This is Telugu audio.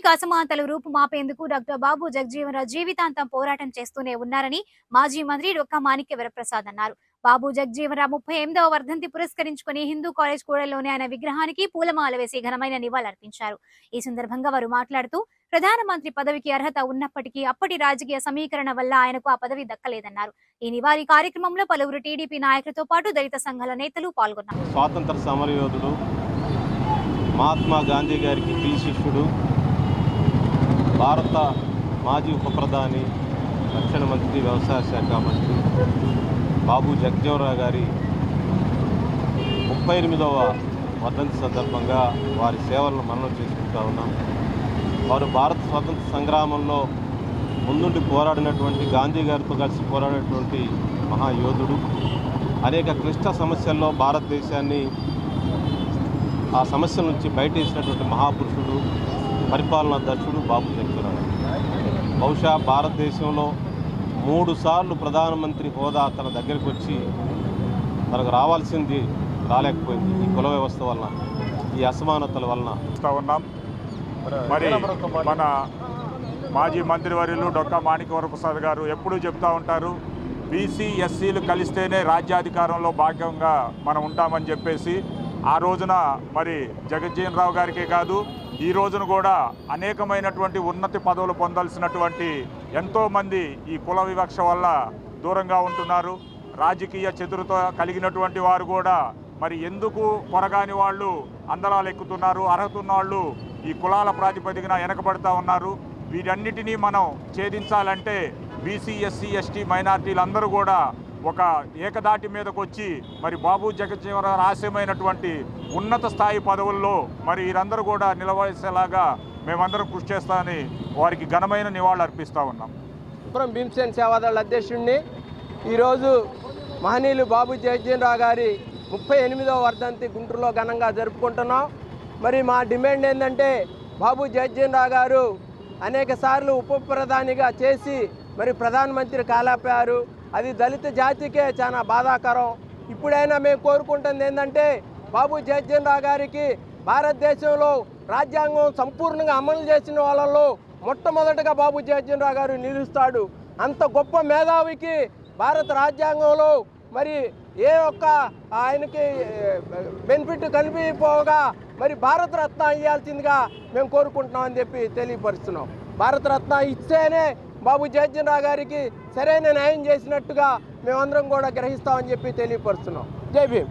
సామాజిక అసమానతలు రూపుమాపేందుకు డాక్టర్ బాబు జగజీవనరావు జీవితాంతం పోరాటం చేస్తూనే ఉన్నారని మాజీ మంత్రి డొక్కా మాణిక్య వరప్రసాద్ అన్నారు. బాబు జగజీవనరావు 38వ వర్ధంతి పురస్కరించుకుని హిందూ కాలేజ్ కూడలిలోని ఆయన విగ్రహానికి పూలమాల వేసి ఘనమైన నివాళులర్పించారు. ఈ సందర్భంగా వారు మాట్లాడుతూ ప్రధానమంత్రి పదవికి అర్హత ఉన్నప్పటికీ అప్పటి రాజకీయ సమీకరణ వల్ల ఆయనకు ఆ పదవి దక్కలేదన్నారు. ఈ నివాళి కార్యక్రమంలో పలువురు టీడీపీ నాయకులతో పాటు దళిత సంఘాల నేతలు పాల్గొన్నారు. స్వాతంత్ర సమరయోధుడు, మహాత్మా గాంధీ గారికి ప్రియ శిష్యుడు, భారత మాజీ ఉప ప్రధాని, రక్షణ మంత్రి, వ్యవసాయ శాఖ మంత్రి బాబు జగజీవనరావు గారి 38వ వర్ధంతి సందర్భంగా వారి సేవలను మననం చేసుకుంటా ఉన్నాం. వారు భారత స్వాతంత్ర సంగ్రామంలో ముందుండి పోరాడినటువంటి, గాంధీ గారితో కలిసి పోరాడినటువంటి మహాయోధుడు. అనేక క్లిష్ట సమస్యల్లో భారతదేశాన్ని ఆ సమస్యల నుంచి బయటేసినటువంటి మహాపురుషుడు, పరిపాలనా దక్షుడు బాబు జగజీవనరావు. బహుశా భారతదేశంలో 3 సార్లు ప్రధానమంత్రి హోదా తన దగ్గరికి వచ్చి తనకు రావాల్సింది రాలేకపోయింది. ఈ కుల వ్యవస్థ వలన, ఈ అసమానతల వలన ఉన్నాం. మరి మన మాజీ మంత్రివర్యులు డొక్కా మాణిక్య వరప్రసాద్ గారు ఎప్పుడూ చెప్తూ ఉంటారు, బీసీ ఎస్సీలు కలిస్తేనే రాజ్యాధికారంలో భాగంగా మనం ఉంటామని చెప్పేసి. ఆ రోజున మరి జగజ్జీవనరావు గారికే కాదు, ఈ రోజున కూడా అనేకమైనటువంటి ఉన్నతి పదవులు పొందాల్సినటువంటి ఎంతోమంది ఈ కుల వివక్ష వల్ల దూరంగా ఉంటున్నారు. రాజకీయ చతురత కలిగినటువంటి వారు కూడా మరి ఎందుకు కొరగాని వాళ్ళు అందలాలు ఎక్కుతున్నారు, అర్హత ఉన్న వాళ్ళు ఈ కులాల ప్రాతిపదికన వెనకబడతా ఉన్నారు. వీటన్నిటినీ మనం ఛేదించాలంటే బీసీ, ఎస్సీ, ఎస్టీ, మైనార్టీలందరూ కూడా ఒక ఏకదాటి మీదకు వచ్చి మరి బాబు జగజ్జీవనరావు ఆశయమైనటువంటి ఉన్నత స్థాయి పదవుల్లో మరి వీరందరూ కూడా నిలవేసేలాగా మేమందరం కృషి చేస్తామని వారికి ఘనమైన నివాళులు అర్పిస్తూ ఉన్నాం. భీమసేన సేవాదళ అధ్యక్షుడిని ఈరోజు మహనీయులు బాబు జగజ్జీవనరావు గారి 38వ వర్ధంతి గుంటూరులో ఘనంగా జరుపుకుంటున్నాం. మరి మా డిమాండ్ ఏంటంటే, బాబు జగజ్జీవనరావు గారు అనేక సార్లు ఉప ప్రధానిగా చేసి మరి ప్రధానమంత్రి కాలేపారు. అది దళిత జాతికే చాలా బాధాకరం. ఇప్పుడైనా మేము కోరుకుంటుంది ఏంటంటే, బాబు జగజ్జీవనరావు గారికి భారతదేశంలో రాజ్యాంగం సంపూర్ణంగా అమలు చేసిన వాళ్ళలో మొట్టమొదటిగా బాబు జగజ్జీవనరావు గారు నిలుస్తాడు. అంత గొప్ప మేధావికి భారత రాజ్యాంగంలో మరి ఏ ఒక్క ఆయనకి బెనిఫిట్ కనిపించకపోగా మరి భారతరత్న ఇవ్వాల్సిందిగా మేము కోరుకుంటున్నామని చెప్పి తెలియపరుస్తున్నాం. భారతరత్న ఇస్తేనే బాబు జగజ్జీవనరావు గారికి సరైన న్యాయం చేసినట్టుగా మేమందరం కూడా గ్రహిస్తామని చెప్పి తెలియపరుస్తున్నాం. జై భీమ్.